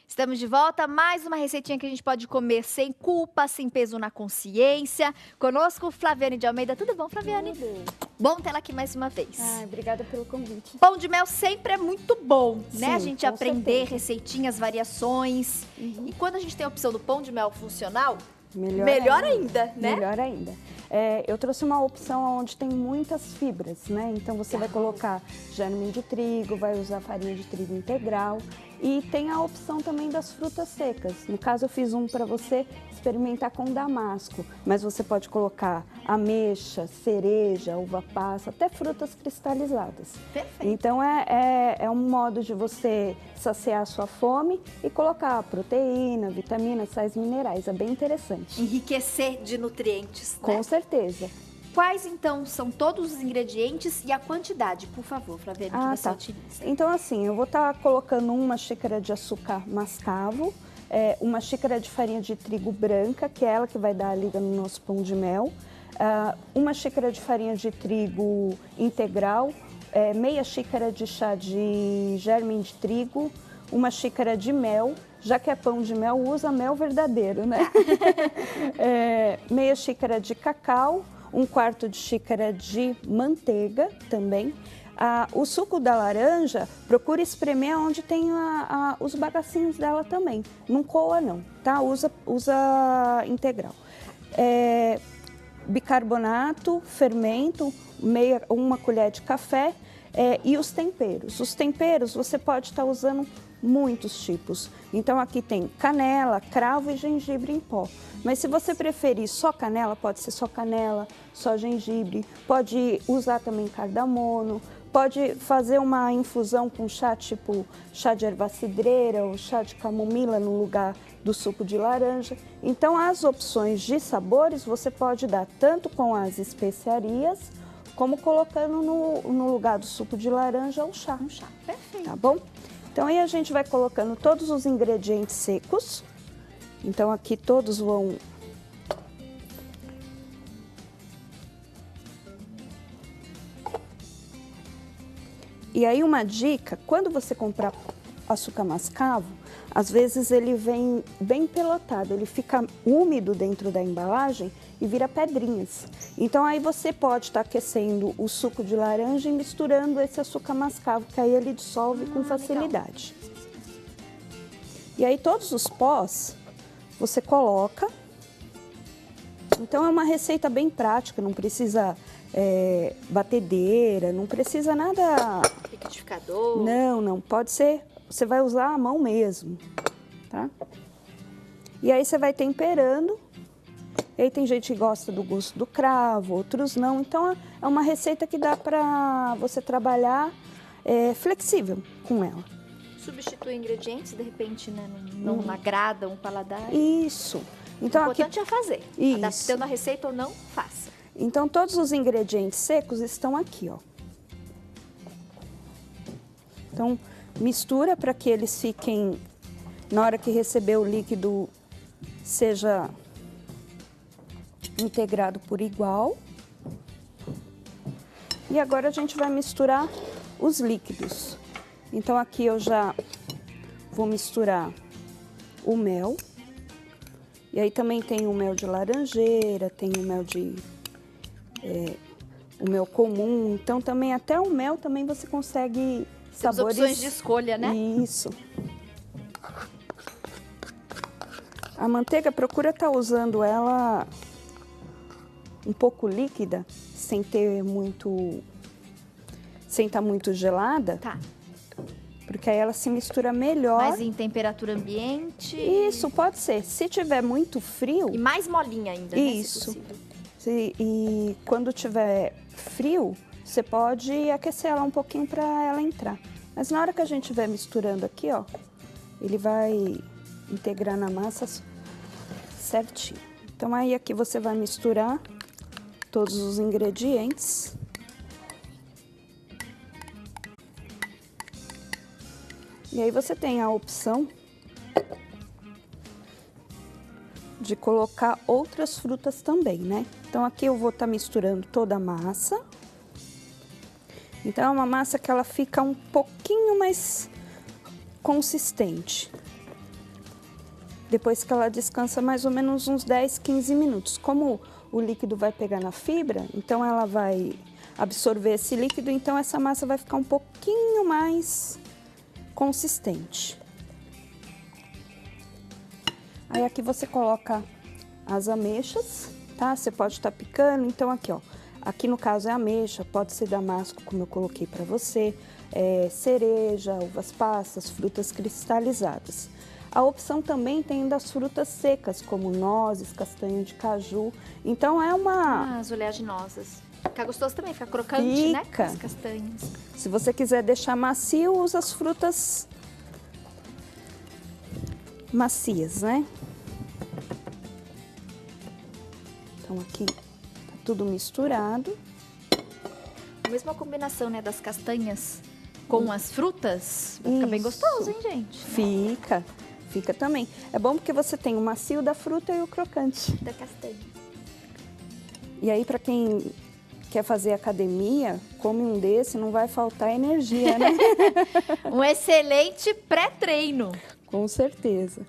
Estamos de volta, mais uma receitinha que a gente pode comer sem culpa, sem peso na consciência. Conosco, Flaviane de Almeida. Tudo bom, Flaviane? Tudo. Bom ter ela aqui mais uma vez. Ai, obrigada pelo convite. Pão de mel sempre é muito bom, né? Sim, A gente com aprender certeza. receitinhas, variações. E quando a gente tem a opção do pão de mel funcional, Melhor ainda, né? Melhor ainda. Eu trouxe uma opção onde tem muitas fibras, né? Então você vai colocar germe de trigo, vai usar farinha de trigo integral e tem a opção também das frutas secas. No caso eu fiz um para você experimentar com damasco, mas você pode colocar ameixa, cereja, uva passa, até frutas cristalizadas. Perfeito. Então é um modo de você saciar a sua fome e colocar proteína, vitamina, sais minerais. É bem interessante. Enriquecer de nutrientes, Com né? certeza. Quais, então, são todos os ingredientes e a quantidade, por favor, Flaviane, que você utiliza? Então, assim, eu vou estar colocando uma xícara de açúcar mascavo, uma xícara de farinha de trigo branca, que é ela que vai dar a liga no nosso pão de mel, uma xícara de farinha de trigo integral, meia xícara de chá de germe de trigo, uma xícara de mel. Já que é pão de mel, usa mel verdadeiro, né? Meia xícara de cacau, um quarto de xícara de manteiga também. O suco da laranja, procura espremer onde tem os bagacinhos dela também. Não coa não, tá? Usa integral. Bicarbonato, fermento, uma colher de café e os temperos. Os temperos você pode estar usando muitos tipos. Então aqui tem canela, cravo e gengibre em pó. Mas se você preferir só canela, pode ser só canela, só gengibre. Pode usar também cardamomo. Pode fazer uma infusão com chá, tipo chá de erva cidreira ou chá de camomila no lugar do suco de laranja. Então as opções de sabores você pode dar tanto com as especiarias, como colocando no lugar do suco de laranja o chá. Um chá, perfeito. Tá bom? Então aí a gente vai colocando todos os ingredientes secos. Então aqui todos vão... E aí uma dica, quando você comprar açúcar mascavo, às vezes ele vem bem pelotado, ele fica úmido dentro da embalagem e vira pedrinhas. Então aí você pode estar aquecendo o suco de laranja e misturando esse açúcar mascavo, que aí ele dissolve com facilidade. Legal. E aí todos os pós você coloca. Então é uma receita bem prática, não precisa batedeira, não precisa nada... Liquidificador? Não, pode ser, você vai usar a mão mesmo, tá? E aí você vai temperando, e aí tem gente que gosta do gosto do cravo, outros não, então é uma receita que dá pra você trabalhar flexível com ela. Substituir ingredientes, de repente, né, não agrada um paladar. Isso. Então, o importante é fazer. Isso. Adaptando a receita ou não, faça. Então, todos os ingredientes secos estão aqui, ó. Então, mistura para que eles fiquem, na hora que receber o líquido, seja integrado por igual. E agora a gente vai misturar os líquidos. Então, aqui eu já vou misturar o mel. E aí também tem o mel de laranjeira, tem o mel o mel comum. Então também até o mel também você consegue sabores. Opções de escolha, né? Isso. A manteiga, procura estar usando ela um pouco líquida, sem estar muito gelada. Tá. Porque aí ela se mistura melhor. Mas em temperatura ambiente? Isso, pode ser. Se tiver muito frio... E mais molinha ainda, isso. Né, se possível. E quando tiver frio, você pode aquecer ela um pouquinho para ela entrar. Mas na hora que a gente estiver misturando aqui, ó, ele vai integrar na massa certinho. Então aí aqui você vai misturar todos os ingredientes. E aí você tem a opção de colocar outras frutas também, né? Então aqui eu vou estar misturando toda a massa. Então é uma massa que ela fica um pouquinho mais consistente. depois que ela descansa mais ou menos uns 10, 15 minutos. Como o líquido vai pegar na fibra, então ela vai absorver esse líquido, então essa massa vai ficar um pouquinho mais consistente. Aí aqui você coloca as ameixas, tá? Você pode estar picando, então aqui, ó. Aqui no caso é ameixa, pode ser damasco, como eu coloquei para você, cereja, uvas passas, frutas cristalizadas. A opção também tem das frutas secas, como nozes, castanha de caju. Então é uma... as oleaginosas. Fica gostoso também, fica crocante, né? Fica. As castanhas. Se você quiser deixar macio, usa as frutas macias, né? Então aqui tá tudo misturado. A mesma combinação, né, das castanhas com as frutas, vai ficar bem Isso. gostoso, hein, gente? Fica também. É bom porque você tem o macio da fruta e o crocante. Da castanha. E aí, para quem quer fazer academia, come um desse, não vai faltar energia, né? Um excelente pré-treino. Com certeza.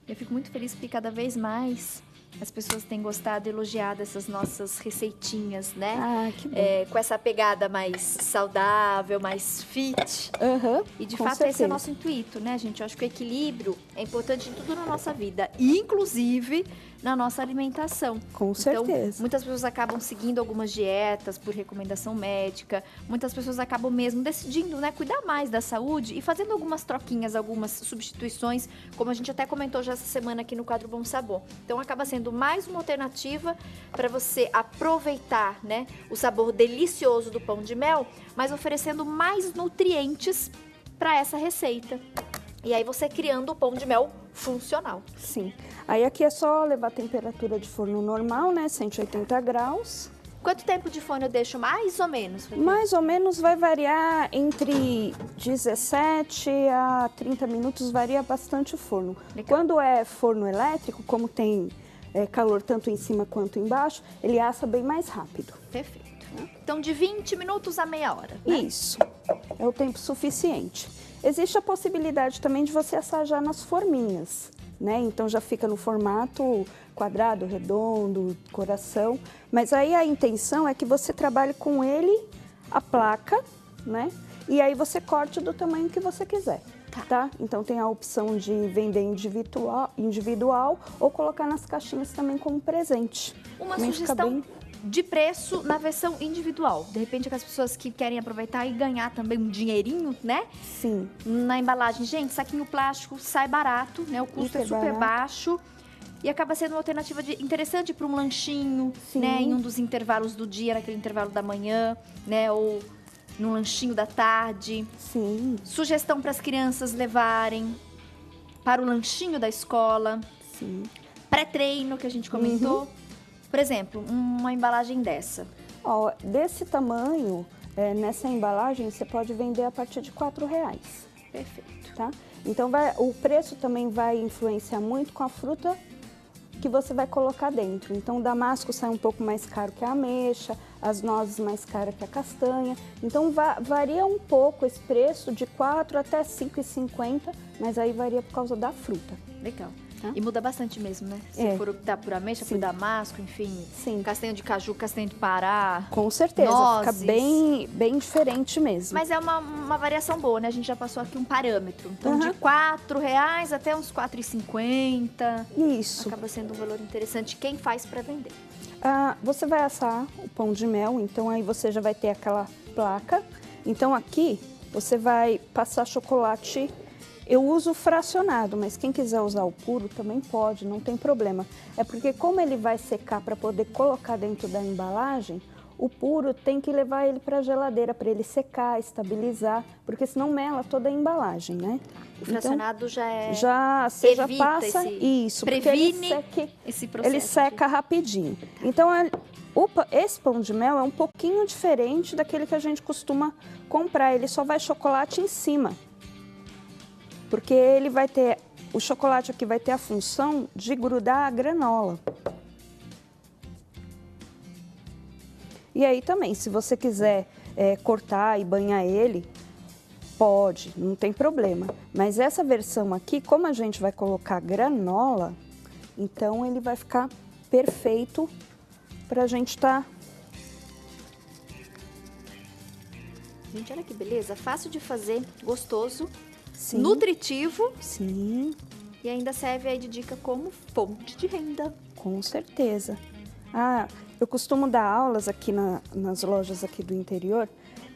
Eu fico muito feliz porque cada vez mais as pessoas têm gostado e elogiado essas nossas receitinhas, né? Ah, que bom. Com essa pegada mais saudável, mais fit. Aham, E de com fato certeza. esse é o nosso intuito, né, gente? Eu acho que o equilíbrio é importante em tudo na nossa vida, inclusive na nossa alimentação. Com Então, certeza. muitas pessoas acabam seguindo algumas dietas por recomendação médica, muitas pessoas acabam mesmo decidindo, né, cuidar mais da saúde e fazendo algumas troquinhas, algumas substituições, como a gente até comentou já essa semana aqui no quadro Bom Sabor. Então, acaba sendo mais uma alternativa para você aproveitar, né, o sabor delicioso do pão de mel, mas oferecendo mais nutrientes para essa receita. E aí você criando o pão de mel funcional. Sim. Aí aqui é só levar a temperatura de forno normal, né? 180 graus. Quanto tempo de forno eu deixo mais ou menos? Mais ou menos vai variar entre 17 a 30 minutos, varia bastante o forno. Legal. Quando é forno elétrico, como tem calor tanto em cima quanto embaixo, ele assa bem mais rápido. Perfeito. Então, de 20 minutos a meia hora, né? Isso, é o tempo suficiente. Existe a possibilidade também de você assar já nas forminhas, né? Então já fica no formato quadrado, redondo, coração. Mas aí a intenção é que você trabalhe com ele, a placa, né? E aí você corte do tamanho que você quiser, tá? Então tem a opção de vender individual ou colocar nas caixinhas também como presente. Uma Também fica sugestão de preço na versão individual. De repente, as pessoas que querem aproveitar e ganhar também um dinheirinho, né? Sim. Na embalagem. Gente, saquinho plástico sai barato, né? O custo é super baixo. E acaba sendo uma alternativa interessante para um lanchinho, Sim. né? Em um dos intervalos do dia, naquele intervalo da manhã, né? Ou num lanchinho da tarde. Sim. Sugestão para as crianças levarem para o lanchinho da escola. Sim. Pré-treino, que a gente comentou. Por exemplo, uma embalagem dessa. Ó, desse tamanho, nessa embalagem, você pode vender a partir de R$4. Perfeito. Tá? Então, o preço também vai influenciar muito com a fruta que você vai colocar dentro. Então, o damasco sai um pouco mais caro que a ameixa, as nozes mais caras que a castanha. Então, varia um pouco esse preço, de R$4 até R$5,50, mas aí varia por causa da fruta. Legal. Tá? E muda bastante mesmo, né? Se for optar por ameixa, por damasco, enfim. Sim. Castanha de caju, castanha de Pará. Com certeza, nozes. fica bem diferente mesmo. Mas é uma variação boa, né? A gente já passou aqui um parâmetro. Então, de R$4 até uns R$4,50. Isso. Acaba sendo um valor interessante. Quem faz para vender? Você vai assar o pão de mel, então aí você já vai ter aquela placa. Então aqui você vai passar chocolate. Eu uso fracionado, mas quem quiser usar o puro também pode, não tem problema. É porque como ele vai secar para poder colocar dentro da embalagem, o puro tem que levar ele para a geladeira para ele secar, estabilizar, porque senão mela toda a embalagem, né? O fracionado já é... Você já evita passa isso, previne porque esse processo. ele seca rapidinho. Então, esse pão de mel é um pouquinho diferente daquele que a gente costuma comprar. Ele só vai chocolate em cima. Porque ele vai ter, o chocolate aqui vai ter a função de grudar a granola. E aí também, se você quiser cortar e banhar ele, Pode, não tem problema. Mas essa versão aqui, como a gente vai colocar granola, então ele vai ficar perfeito pra gente tá... Gente, olha que beleza, fácil de fazer, gostoso, Sim. nutritivo. Sim. E ainda serve aí de dica como fonte de renda. Com certeza. Ah, eu costumo dar aulas aqui nas lojas aqui do interior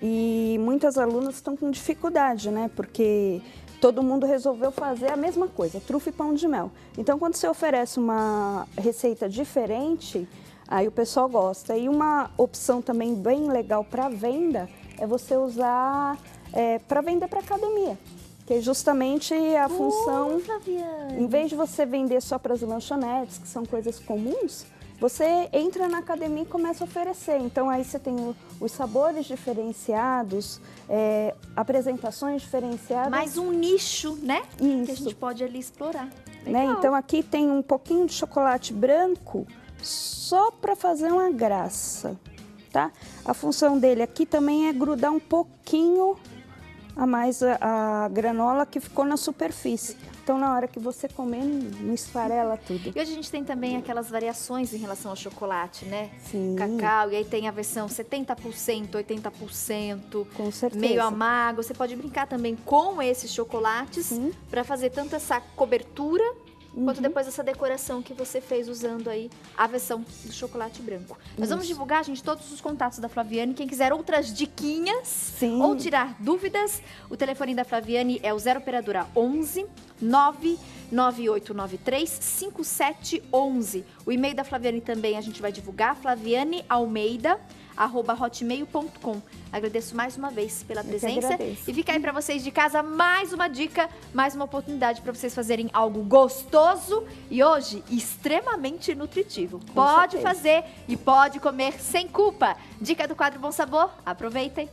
e muitas alunas estão com dificuldade, né? Porque todo mundo resolveu fazer a mesma coisa, trufa e pão de mel. Então, quando você oferece uma receita diferente, aí o pessoal gosta. E uma opção também bem legal para venda é você usar para vender para academia. Que é justamente a função, Flaviane. em vez de você vender só para as lanchonetes, que são coisas comuns, você entra na academia e começa a oferecer. Então aí você tem os sabores diferenciados, apresentações diferenciadas. Mais um nicho, né? Isso. Que a gente pode ali explorar. Né? Legal. Então aqui tem um pouquinho de chocolate branco só para fazer uma graça, tá? A função dele aqui também é grudar um pouquinho a mais a granola que ficou na superfície. Então, na hora que você comer, não esfarela tudo. E hoje a gente tem também aquelas variações em relação ao chocolate, né? Sim. Cacau, e aí tem a versão 70%, 80%, Com certeza. meio amargo. Você pode brincar também com esses chocolates para fazer tanto essa cobertura quanto depois essa decoração que você fez usando aí a versão do chocolate branco. Nós vamos divulgar, gente, todos os contatos da Flaviane. Quem quiser outras diquinhas Sim. ou tirar dúvidas, o telefone da Flaviane é o 0 operadora 11 99893 5711. O e-mail da Flaviane também a gente vai divulgar, flavianealmeida@hotmail.com. Agradeço mais uma vez pela presença e fica aí para vocês de casa mais uma dica, mais uma oportunidade para vocês fazerem algo gostoso e hoje extremamente nutritivo. Pode fazer e pode comer sem culpa. Dica do quadro Bom Sabor, aproveitem!